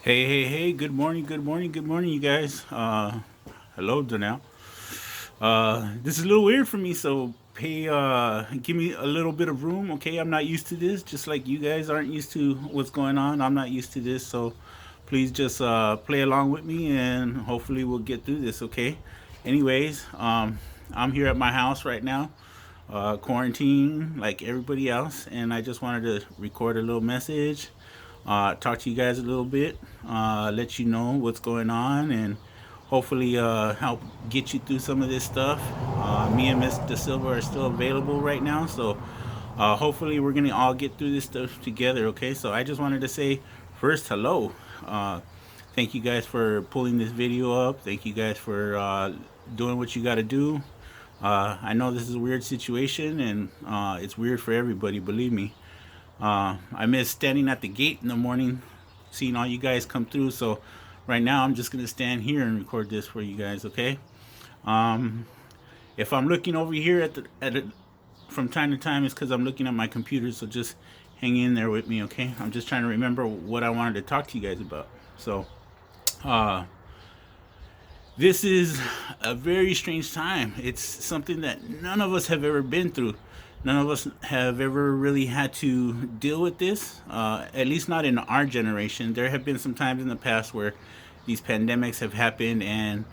Hey, good morning, you guys. Hello, Donnell. This is a little weird for me, so give me a little bit of room, okay? I'm not used to this, just like you guys aren't used to what's going on. I'm not used to this, so please just play along with me and hopefully we'll get through this, okay? Anyways, I'm here at my house right now, quarantine like everybody else, and I just wanted to record a little message, talk to you guys a little bit, let you know what's going on, and hopefully help get you through some of this stuff. Me and Miss De Silva are still available right now, so hopefully we're gonna all get through this stuff together. Okay, so I just wanted to say first hello. Uh, Thank you guys for pulling this video up. Thank you guys for doing what you got to do. I know this is a weird situation and it's weird for everybody, believe me. I miss standing at the gate in the morning, seeing all you guys come through. So right now, I'm just gonna stand here and record this for you guys. Okay. If I'm looking over here at it from time to time, it's because I'm looking at my computer. So just hang in there with me. Okay. I'm just trying to remember what I wanted to talk to you guys about. So uh, this is a very strange time. It's something that none of us have ever been through. None of us have ever really had to deal with this, at least not in our generation. There have been some times in the past where these pandemics have happened, and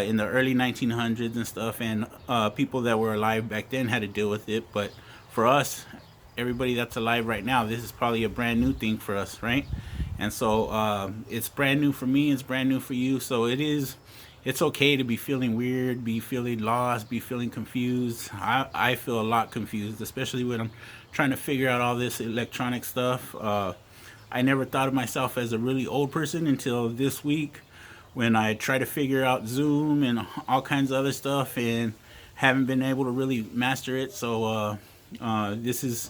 in the early 1900s and stuff, and people that were alive back then had to deal with it. But for us, everybody that's alive right now, this is probably a brand new thing for us, right? And so it's brand new for me. It's brand new for you. So it's okay to be feeling weird, be feeling lost, be feeling confused. I feel a lot confused, especially when I'm trying to figure out all this electronic stuff. I never thought of myself as a really old person until this week when I try to figure out Zoom and all kinds of other stuff and haven't been able to really master it. So this is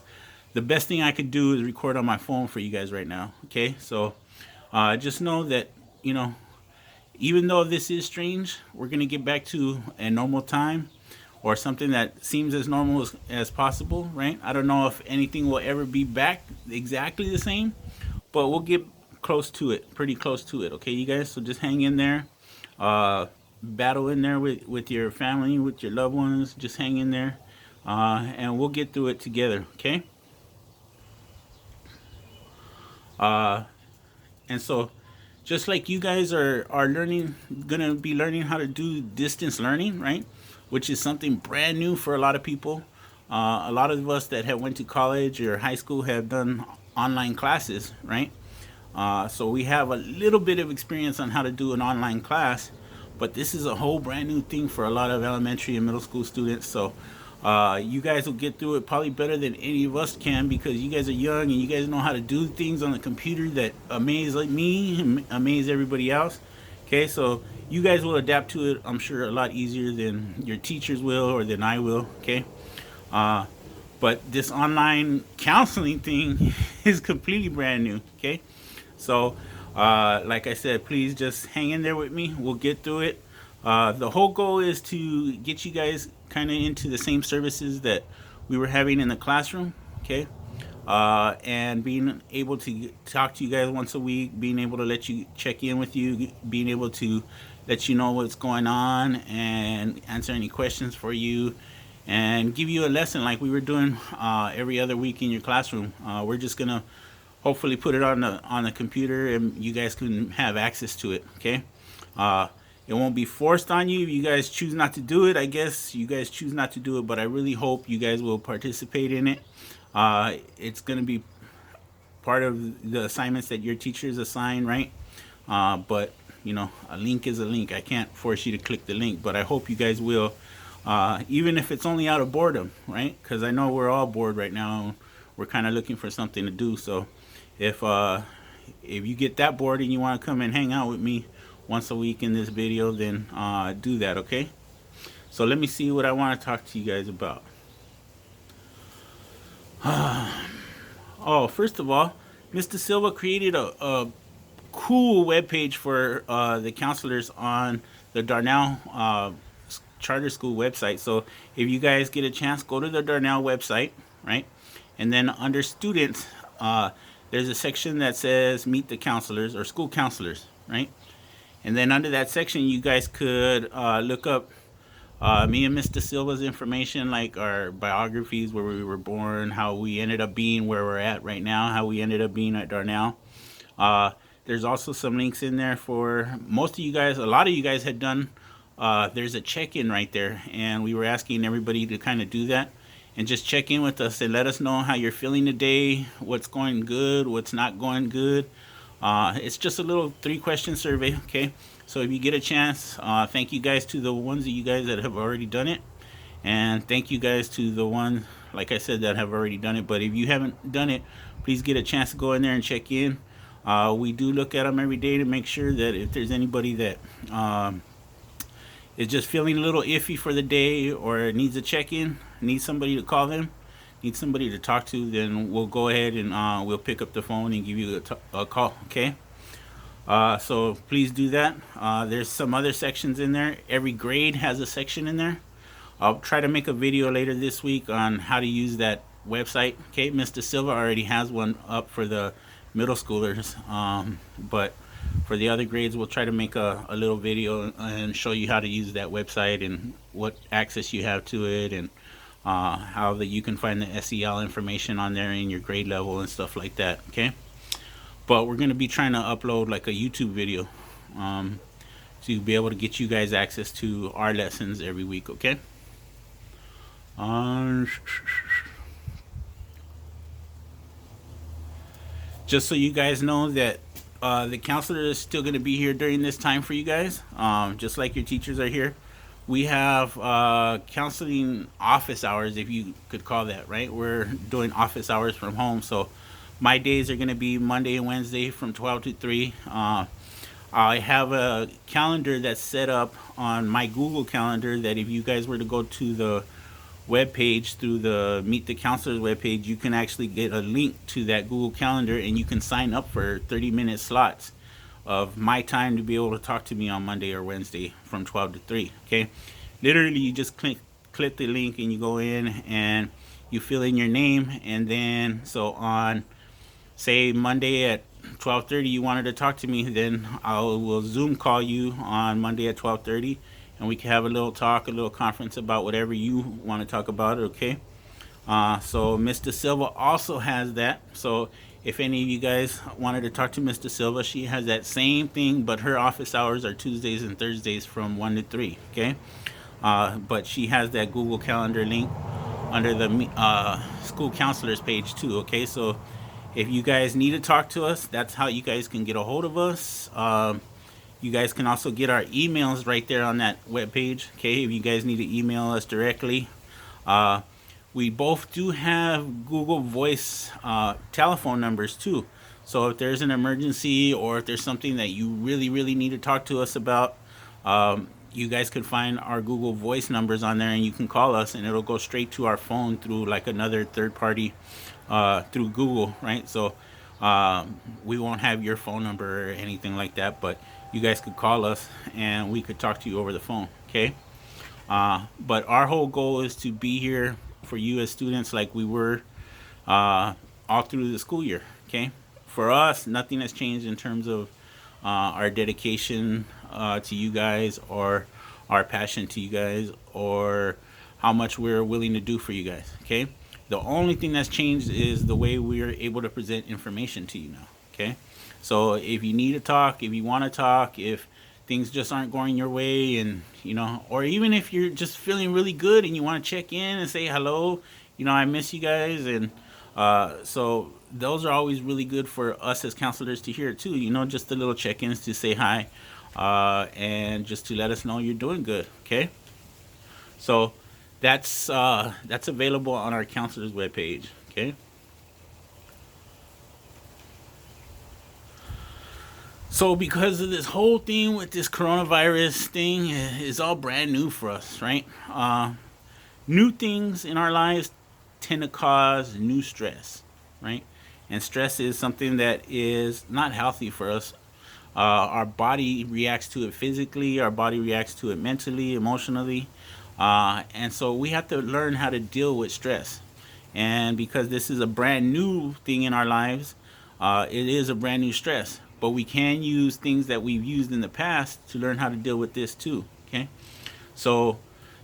the best thing I could do is record on my phone for you guys right now. Okay, so just know that you know even though this is strange, we're gonna get back to a normal time or something that seems as normal as possible, right? I don't know if anything will ever be back exactly the same, but we'll get close to it, pretty close to it. Okay, you guys. So just hang in there, battle in there with your family, with your loved ones. Just hang in there, and we'll get through it together. Okay. Uh, and so just like you guys are learning, gonna be learning how to do distance learning, right? Which is something brand new for a lot of people. A lot of us that have went to college or high school have done online classes, right? So we have a little bit of experience on how to do an online class, but this is a whole brand new thing for a lot of elementary and middle school students. So you guys will get through it probably better than any of us can because you guys are young and you guys know how to do things on the computer that amaze like me and amaze everybody else. Okay, so you guys will adapt to it, I'm sure, a lot easier than your teachers will or than I will. Okay, uh, but this online counseling thing is completely brand new. Okay, so, like I said, please just hang in there with me. We'll get through it. The whole goal is to get you guys kind of into the same services that we were having in the classroom, okay? And being able to talk to you guys once a week, being able to let you check in with you, being able to let you know what's going on and answer any questions for you and give you a lesson like we were doing every other week in your classroom. We're just gonna hopefully put it on the computer and you guys can have access to it. Okay. Uh, it won't be forced on you. If you guys choose not to do it, I guess you guys choose not to do it, but I really hope you guys will participate in it. It's going to be part of the assignments that your teachers assign, right? But a link is a link. I can't force you to click the link, but I hope you guys will, even if it's only out of boredom, right? Because I know we're all bored right now. We're kind of looking for something to do. So if if you get that bored and you want to come and hang out with me once a week in this video, then do that, okay? So let me see what I want to talk to you guys about. Oh, first of all, Mr. Silva created a cool webpage for the counselors on the Darnell Charter School website. So if you guys get a chance, go to the Darnell website, right? And then under students, there's a section that says meet the counselors or school counselors, right? And then under that section, you guys could look up me and Mr. Silva's information, like our biographies, where we were born, how we ended up being where we're at right now, how we ended up being at Darnell. Uh, there's also some links in there for most of you guys. A lot of you guys had done. There's a check-in right there, and we were asking everybody to kind of do that and just check in with us and let us know how you're feeling today, what's going good, what's not going good. It's just a little 3-question survey, okay? So if you get a chance, thank you guys to the ones of you guys that have already done it, and thank you guys to the ones, like I said, that have already done it. But if you haven't done it, please get a chance to go in there and check in. We do look at them every day to make sure that if there's anybody that is just feeling a little iffy for the day or needs a check-in, needs somebody to call them, needs somebody to talk to, then we'll go ahead and we'll pick up the phone and give you a call, okay? So please do that. There's some other sections in there. Every grade has a section in there. I'll try to make a video later this week on how to use that website. Okay, Mr. Silva already has one up for the middle schoolers, but for the other grades, we'll try to make a little video and show you how to use that website and what access you have to it, and how that you can find the SEL information on there in your grade level and stuff like that. Okay, but we're going to be trying to upload like a YouTube video to be able to get you guys access to our lessons every week. Okay. Just so you guys know that the counselor is still going to be here during this time for you guys, just like your teachers are here. We have counseling office hours, if you could call that, right? We're doing office hours from home. So my days are going to be Monday and Wednesday from 12 to 3. I have a calendar that's set up on my Google Calendar that if you guys were to go to the web page through the Meet the Counselors web page, you can actually get a link to that Google Calendar and you can sign up for 30-minute slots of my time to be able to talk to me on Monday or Wednesday from 12 to 3. Okay, literally you just click the link and you go in and you fill in your name, and then so on, say Monday at 12:30 you wanted to talk to me, then I will Zoom call you on Monday at 12:30 and we can have a little talk, a little conference about whatever you want to talk about. Okay. So Mr. Silva also has that. So if any of you guys wanted to talk to Mr. Silva, she has that same thing, but her office hours are Tuesdays and Thursdays from 1 to 3. Okay. But she has that Google Calendar link under the school counselors page too. Okay. So if you guys need to talk to us, that's how you guys can get a hold of us. You guys can also get our emails right there on that web page. Okay, if you guys need to email us directly. We both do have Google Voice telephone numbers too. So if there's an emergency or if there's something that you really, really need to talk to us about, you guys can find our Google Voice numbers on there and you can call us and it'll go straight to our phone through like another third party through Google, right? So we won't have your phone number or anything like that, but you guys could call us and we could talk to you over the phone. Okay. But our whole goal is to be here for you as students like we were all through the school year. Okay. For us, nothing has changed in terms of our dedication to you guys or our passion to you guys or how much we're willing to do for you guys. Okay. The only thing that's changed is the way we're able to present information to you now. Okay. So if you need to talk, if you want to talk, if things just aren't going your way, and or even if you're just feeling really good and you want to check in and say hello, I miss you guys, and so those are always really good for us as counselors to hear too. Just the little check-ins to say hi, and just to let us know you're doing good. Okay, so that's available on our counselors webpage. Okay. So because of this whole thing with this coronavirus thing is all brand new for us, right? New things in our lives tend to cause new stress, right? And stress is something that is not healthy for us. Our body reacts to it physically, our body reacts to it mentally, emotionally. And so we have to learn how to deal with stress. And because this is a brand new thing in our lives, It is a brand new stress, but we can use things that we've used in the past to learn how to deal with this too. Okay, so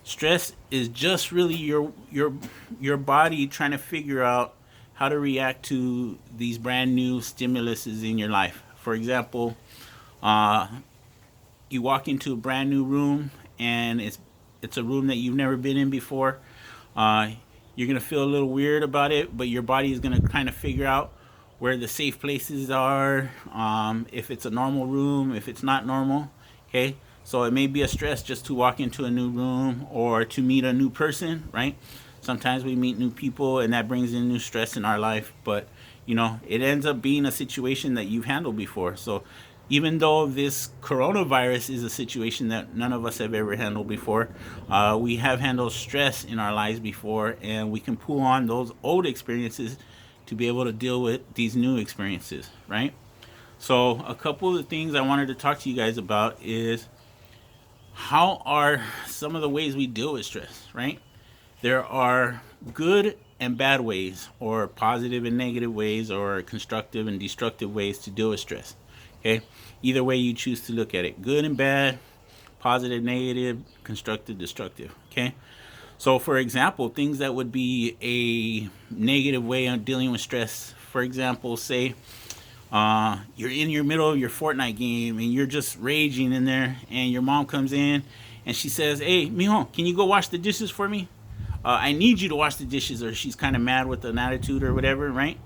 stress is just really your body trying to figure out how to react to these brand new stimuluses in your life. For example, uh, you walk into a brand new room and it's a room that you've never been in before. Uh, you're gonna feel a little weird about it, but your body is gonna kind of figure out where the safe places are. If it's a normal room, if it's not normal. Okay, so it may be a stress just to walk into a new room or to meet a new person, right? Sometimes we meet new people and that brings in new stress in our life, but it ends up being a situation that you've handled before. So even though this coronavirus is a situation that none of us have ever handled before, we have handled stress in our lives before, and we can pull on those old experiences to be able to deal with these new experiences, right? So, a couple of the things I wanted to talk to you guys about is how are some of the ways we deal with stress, right? There are good and bad ways, or positive and negative ways, or constructive and destructive ways to deal with stress. Okay, either way you choose to look at it, good and bad, positive, negative, constructive, destructive. Okay, so for example, things that would be a negative way of dealing with stress. For example, say you're in your middle of your Fortnite game and you're just raging in there, and your mom comes in and she says, "Hey, mijo, can you go wash the dishes for me? I need you to wash the dishes," or she's kind of mad with an attitude or whatever, right?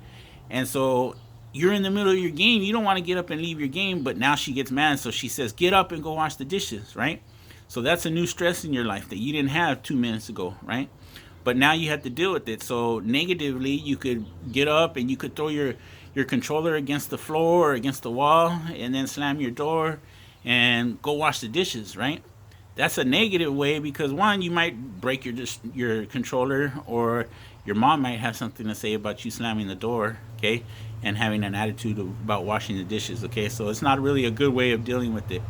And so you're in the middle of your game. You don't want to get up and leave your game, but now she gets mad. So she says, "Get up and go wash the dishes," right? So that's a new stress in your life that you didn't have 2 minutes ago, right? But now you have to deal with it. So negatively, you could get up and you could throw your controller against the floor or against the wall and then slam your door and go wash the dishes, right? That's a negative way because one, you might break your controller, or your mom might have something to say about you slamming the door, okay, and having an attitude about washing the dishes, okay. So it's not really a good way of dealing with it.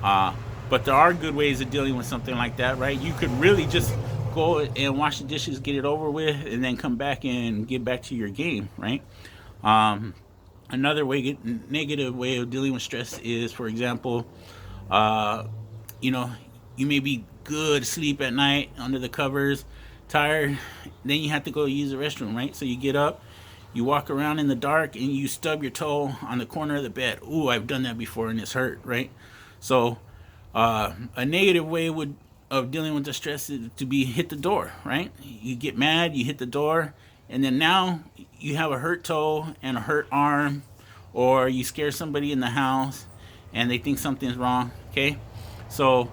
Uh, but there are good ways of dealing with something like that, right? You could really just go and wash the dishes, get it over with, and then come back and get back to your game, right? Um, Another negative way of dealing with stress is, for example, uh, you know, you may be good sleep at night under the covers, tired, then you have to go use the restroom, right? So you get up, you walk around in the dark, and you stub your toe on the corner of the bed. Ooh, I've done that before, and it's hurt, right? So a negative way would of dealing with the stress is to be hit the door, right? You get mad, you hit the door, and then now you have a hurt toe and a hurt arm, or you scare somebody in the house and they think something's wrong, okay? So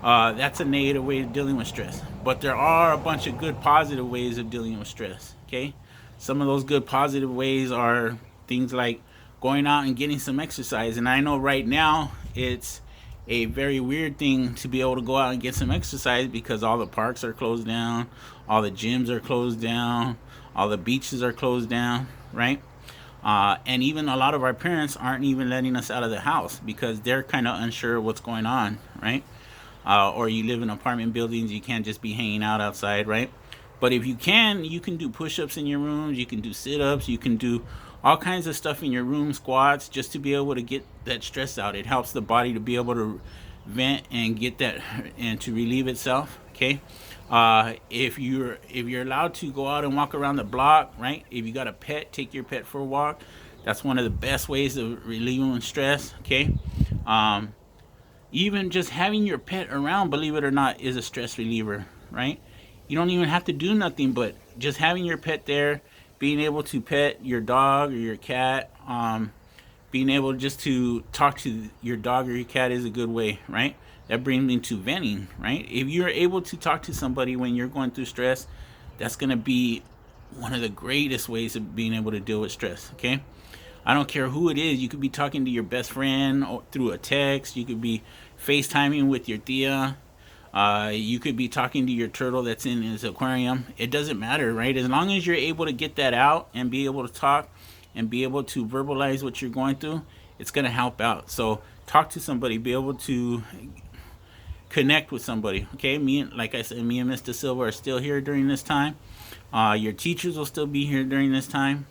that's a negative way of dealing with stress. But there are a bunch of good positive ways of dealing with stress, okay? Some of those good positive ways are things like going out and getting some exercise. And I know right now it's a very weird thing to be able to go out and get some exercise because all the parks are closed down, all the gyms are closed down, all the beaches are closed down, right? And even a lot of our parents aren't even letting us out of the house because they're kind of unsure what's going on, right? Or you live in apartment buildings, you can't just be hanging out outside, right? But if you can do push-ups in your rooms, you can do sit-ups, you can do all kinds of stuff in your room, squats, just to be able to get that stress out. It helps the body to be able to vent and get that and to relieve itself. Okay. If you're allowed to go out and walk around the block, right? If you got a pet, take your pet for a walk. That's one of the best ways of relieving stress. Okay. Um, Even just having your pet around, believe it or not, is a stress reliever, right? You don't even have to do nothing, but just having your pet there, being able to pet your dog or your cat, being able just to talk to your dog or your cat is a good way, right? That brings me to venting, right? If you're able to talk to somebody when you're going through stress, that's going to be one of the greatest ways of being able to deal with stress, okay? I don't care who it is. You could be talking to your best friend through a text. You could be FaceTiming with your tia. You could be talking to your turtle that's in his aquarium. It doesn't matter, right? As long as you're able to get that out and be able to talk and be able to verbalize what you're going through, it's going to help out. So talk to somebody, be able to connect with somebody. Okay, like I said, me and Mr. Silva are still here during this time. Your teachers will still be here during this time.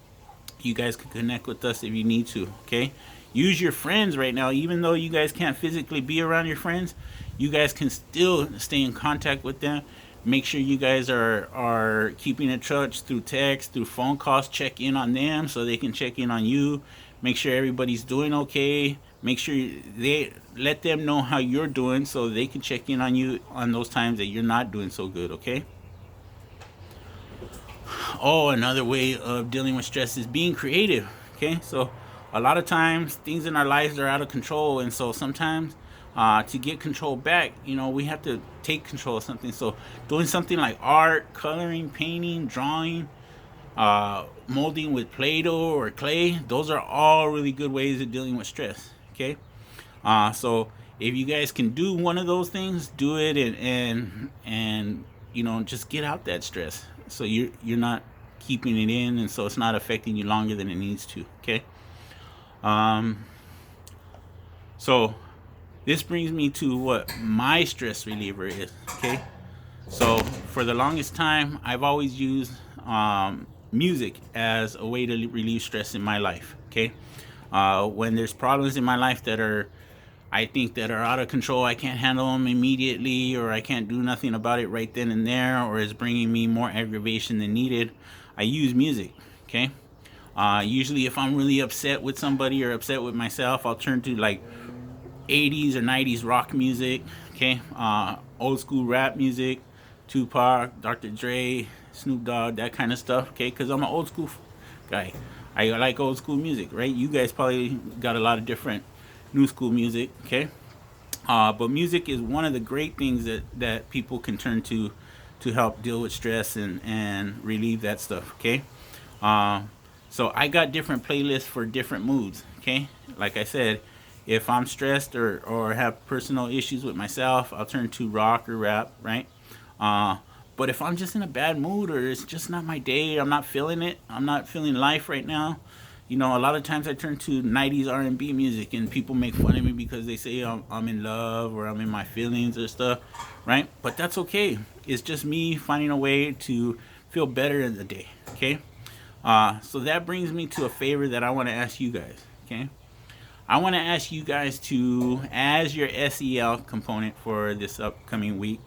You guys can connect with us if you need to. Okay, use your friends right now. Even though you guys can't physically be around your friends, you guys can still stay in contact with them. Make sure you guys are keeping in touch through text, through phone calls. Check in on them so they can check in on you. Make sure everybody's doing okay. Make sure they let them know how you're doing so they can check in on you on those times that you're not doing so good. Okay. Oh, another way of dealing with stress is being creative. Okay, so a lot of times things in our lives are out of control, and so sometimes to get control back, we have to take control of something. So doing something like art, coloring, painting, drawing, molding with Play-Doh or clay, those are all really good ways of dealing with stress. Okay, so if you guys can do one of those things, do it, and just get out that stress. So you're not keeping it in, and so it's not affecting you longer than it needs to. Okay. Um. So this brings me to what my stress reliever is. Okay. So for the longest time, I've always used music as a way to relieve stress in my life. Okay. When there's problems in my life that are I think that are out of control. I can't handle them immediately, or I can't do nothing about it right then and there, or is bringing me more aggravation than needed. I use music. Okay. Usually, if I'm really upset with somebody or upset with myself, I'll turn to like 80s or 90s rock music. Okay. Old school rap music, Tupac, Dr. Dre, Snoop Dogg, that kind of stuff. Okay. Because I'm an old school guy. I like old school music, right? You guys probably got a lot of different new school music. Okay. But music is one of the great things that people can turn to help deal with stress and relieve that stuff. Okay. Uh, so I got different playlists for different moods. Okay. Like I said, if I'm stressed or have personal issues with myself, I'll turn to rock or rap, right? Uh, but if I'm just in a bad mood or it's just not my day, I'm not feeling it, I'm not feeling life right now, a lot of times I turn to 90s R&B music, and people make fun of me because they say I'm in love or I'm in my feelings or stuff, right? But that's okay. It's just me finding a way to feel better in the day, okay? So that brings me to a favor that I want to ask you guys, okay? I want to ask you guys to, as your SEL component for this upcoming week,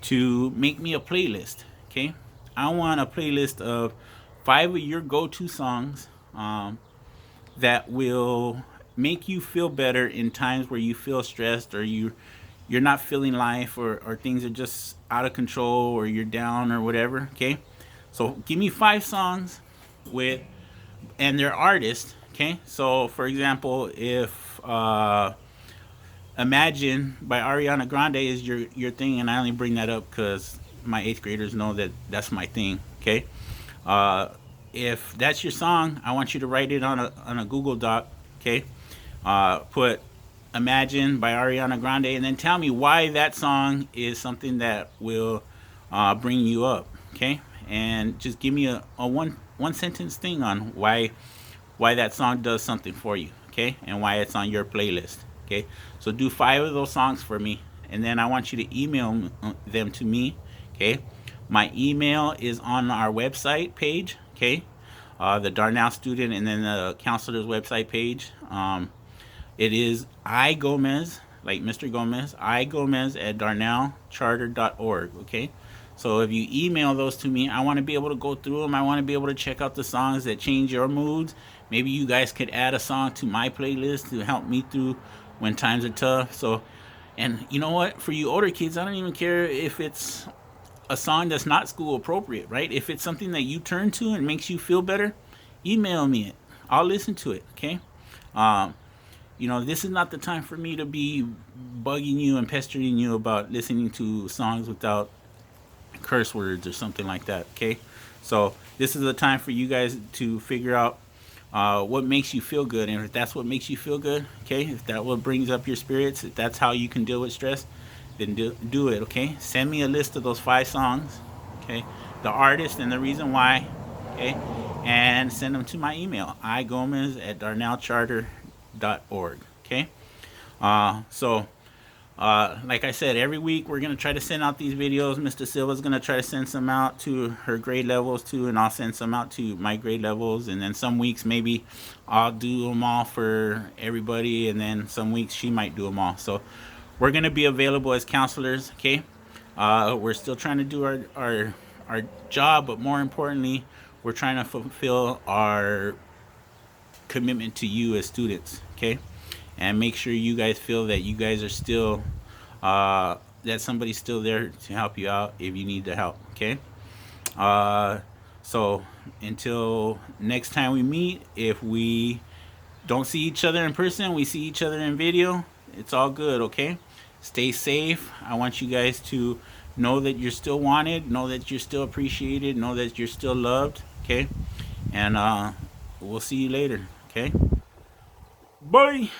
to make me a playlist, okay? I want a playlist of 5 of your go-to songs that will make you feel better in times where you feel stressed or you're not feeling life, or things are just out of control or you're down or whatever. Okay, so give me 5 songs with and their artists. Okay, so for example, if Imagine by Ariana Grande is your thing, and I only bring that up because my 8th graders know that that's my thing. Okay, uh, if that's your song, I want you to write it on a Google Doc. Okay, put Imagine by Ariana Grande, and then tell me why that song is something that will bring you up. Okay, and just give me a one sentence thing on why that song does something for you. Okay, and why it's on your playlist. Okay, so do 5 of those songs for me, and then I want you to email them to me. Okay, my email is on our website page. Okay, the Darnell student and then the counselor's website page. It is I Gomez, like Mr. Gomez, I Gomez at darnellcharter.org. Okay, so if you email those to me, I want to be able to go through them. I want to be able to check out the songs that change your moods. Maybe you guys could add a song to my playlist to help me through when times are tough. So, and you know what? For you older kids, I don't even care if it's a song that's not school appropriate, right? If it's something that you turn to and makes you feel better, email me it. I'll listen to it. Okay. Um, this is not the time for me to be bugging you and pestering you about listening to songs without curse words or something like that. Okay. So this is the time for you guys to figure out what makes you feel good, and if that's what makes you feel good, okay, if that what brings up your spirits, if that's how you can deal with stress, then do it. Okay, send me a list of those 5 songs, okay, the artist and the reason why, okay, and send them to my email igomez at darnellcharter.org. Okay, so Like I said, every week we're gonna try to send out these videos. Mr. Silva's gonna try to send some out to her grade levels too, and I'll send some out to my grade levels. And then some weeks maybe I'll do them all for everybody, and then some weeks she might do them all. So we're gonna be available as counselors. Okay. We're still trying to do our job, but more importantly, we're trying to fulfill our commitment to you as students. Okay, and make sure you guys feel that you guys are still that somebody's still there to help you out if you need the help. Okay. Uh, so until next time we meet, if we don't see each other in person, we see each other in video. It's all good. Okay. Stay safe. I want you guys to know that you're still wanted, know that you're still appreciated, know that you're still loved. Okay. And we'll see you later. Okay. Bye.